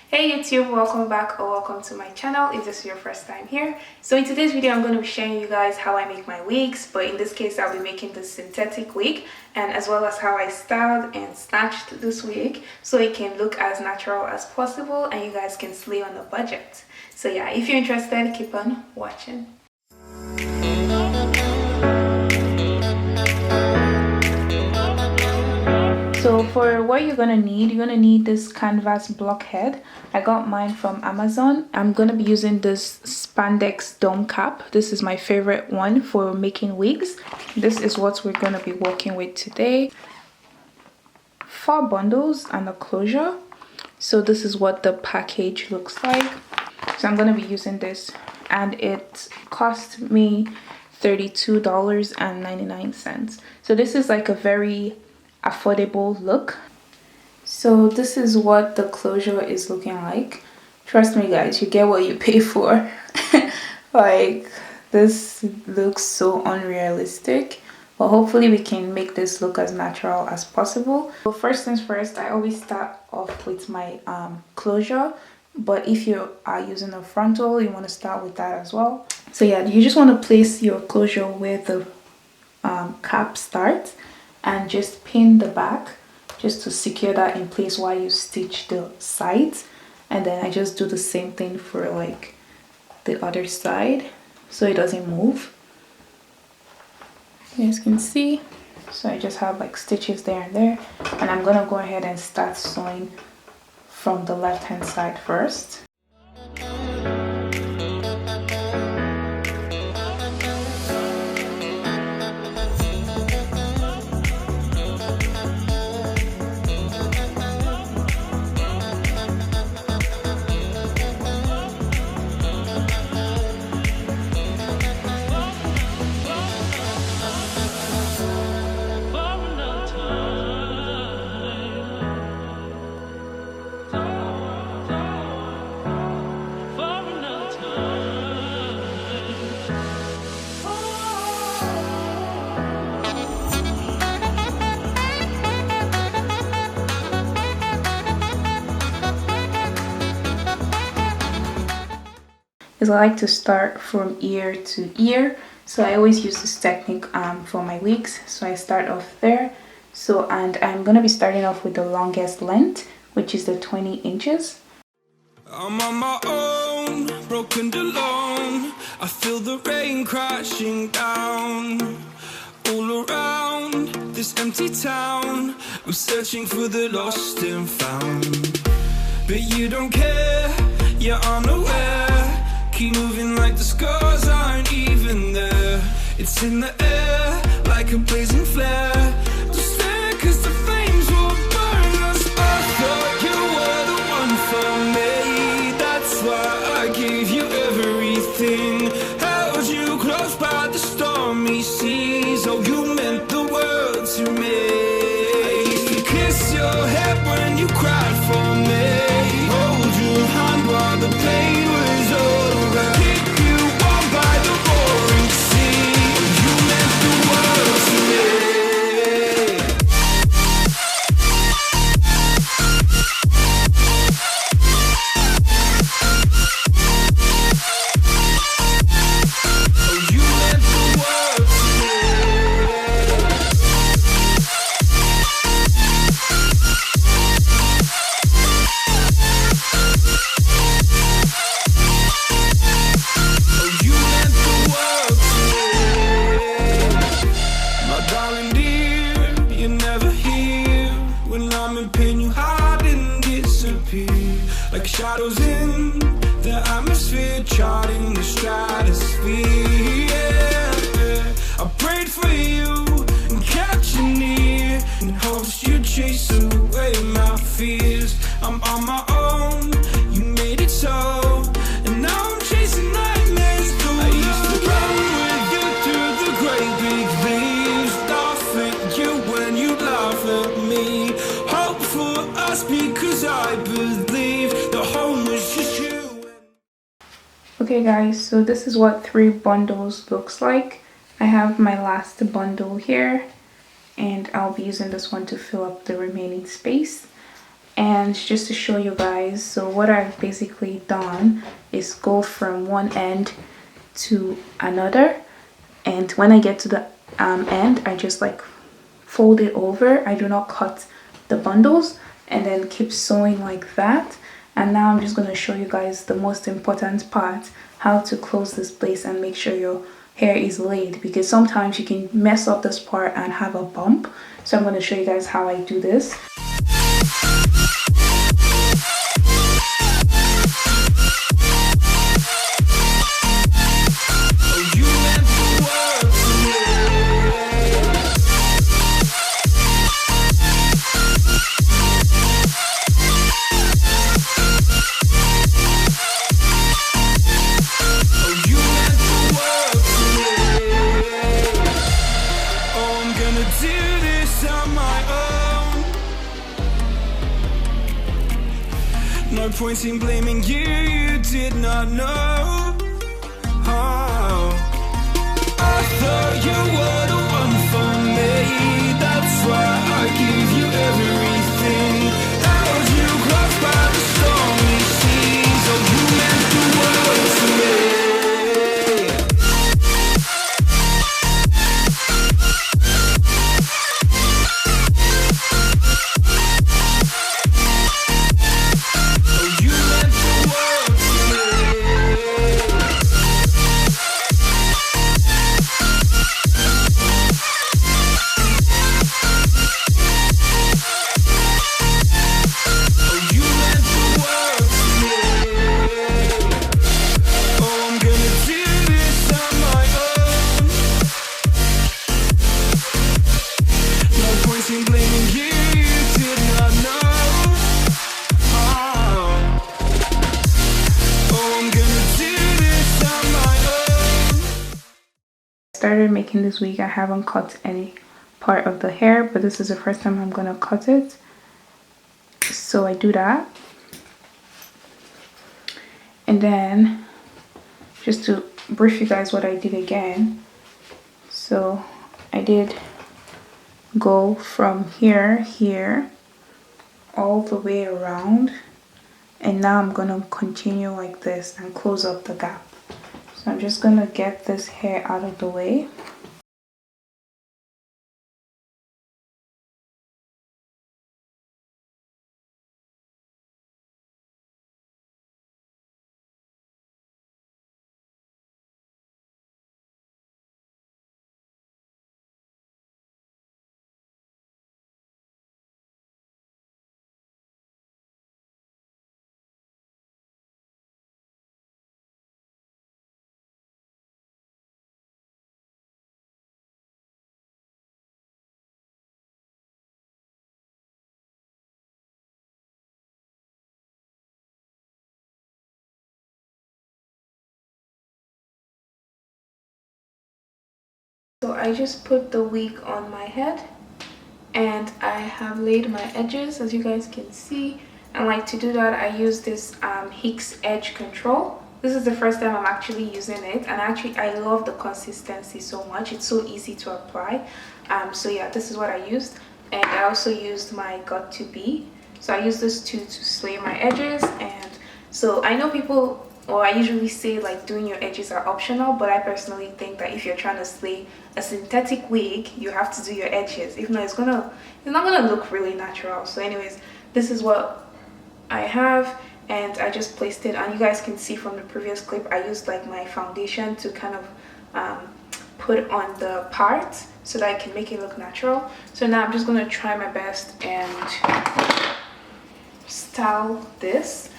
Hey YouTube, welcome back or welcome to my channel if this is your first time here. So in today's video I'm going to be showing you guys how I make my wigs, but in this case I'll be making the synthetic wig and as well as how I styled and snatched this wig so it can look as natural as possible and you guys can slay on a budget. So yeah, if you're interested, keep on watching. So for what you're gonna need this canvas blockhead. I got mine from Amazon. I'm gonna be using this spandex dome cap. This is my favorite one for making wigs. This is what we're gonna be working with today. 4 bundles and a closure. So this is what the package looks like. So I'm gonna be using this and it cost me $32.99. So this is like a very affordable look. So this is what the closure is looking like. Trust me guys, you get what you pay for. Like, this looks so unrealistic, but hopefully we can make this look as natural as possible. So first things first, I always start off with my closure, but if you are using a frontal, you want to start with that as well. So yeah, you just want to place your closure where the cap starts and just pin the back just to secure that in place while you stitch the sides. And then I just do the same thing for like the other side so it doesn't move. You guys can see. So I just have like stitches there and there, and I'm gonna go ahead and start sewing from the left hand side first. I like to start from ear to ear, so I always use this technique for my wigs. So I start off there, so and I'm gonna be starting off with the longest length, which is the 20 inches. I'm on my own, broken alone. I feel the rain crashing down all around this empty town. I'm searching for the lost and found, but you don't care, you're unaware. Keep moving like the scars aren't even there. It's in the air like a blazing flare. Just stare cause the flames will burn us. I thought you were the one for me. That's why I gave you everything. Held you close by the stormy seas. Oh, you meant the world to me. I used to kiss your head when you cried for me. Hold your hand while the pain was over. Like shadows in the atmosphere, charting the stratosphere. Yeah. I prayed for you and kept you near in hopes you'd chase away my fears. I'm on my own, you made it so, and now I'm chasing nightmares. I used to run with you through the great big leaves, laugh at you when you laugh at me. Hope for us because I believe the home was just you. Okay guys, so this is what 3 bundles looks like. I have my last bundle here and I'll be using this one to fill up the remaining space. And just to show you guys, so what I've basically done is go from one end to another, and when I get to the end, I just like fold it over. I do not cut the bundles, and then keep sewing like that. And now I'm just going to show you guys the most important part, how to close this place and make sure your hair is laid, because sometimes you can mess up this part and have a bump. So I'm going to show you guys how I do this. No point in blaming you, you did not know. Oh, I thought you were the one for me. That's why I give you everything. Held you close by the stormy seas. Oh, you meant the world to me. Started making this wig. I haven't cut any part of the hair, but this is the first time I'm gonna cut it. So I do that, and then just to brief you guys what I did again. So I did go from here all the way around, and now I'm gonna continue like this and close up the gap. So I'm just gonna get this hair out of the way. So I just put the wig on my head, and I have laid my edges, as you guys can see. And like to do that, I use this Hicks edge control. This is the first time I'm actually using it, and actually I love the consistency so much. It's so easy to apply. So yeah, this is what I used. And I also used my got to be. So I use this to slay my edges. And so I know people, or I usually say like doing your edges are optional, but I personally think that if you're trying to slay a synthetic wig, you have to do your edges. If not, it's not gonna look really natural. So anyways, this is what I have, and I just placed it, and you guys can see from the previous clip I used like my foundation to kind of put on the part so that I can make it look natural. So now I'm just gonna try my best and style this.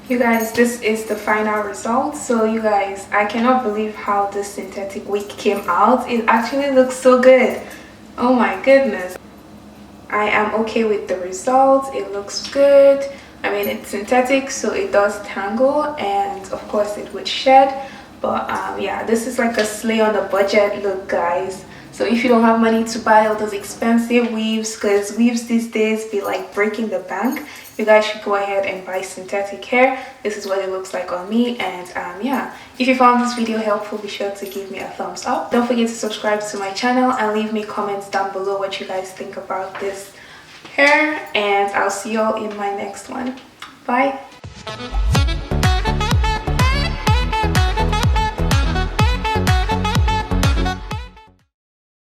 You guys, this is the final result. So you guys, I cannot believe how this synthetic wig came out. It actually looks so good. Oh my goodness. I am okay with the result. It looks good. I mean, it's synthetic, so it does tangle, and of course it would shed. But yeah, this is like a slay on a budget look, guys. So if you don't have money to buy all those expensive weaves, because weaves these days be like breaking the bank, you guys should go ahead and buy synthetic hair. This is what it looks like on me. And yeah, if you found this video helpful, be sure to give me a thumbs up. Don't forget to subscribe to my channel and leave me comments down below what you guys think about this hair, and I'll see y'all in my next one. Bye.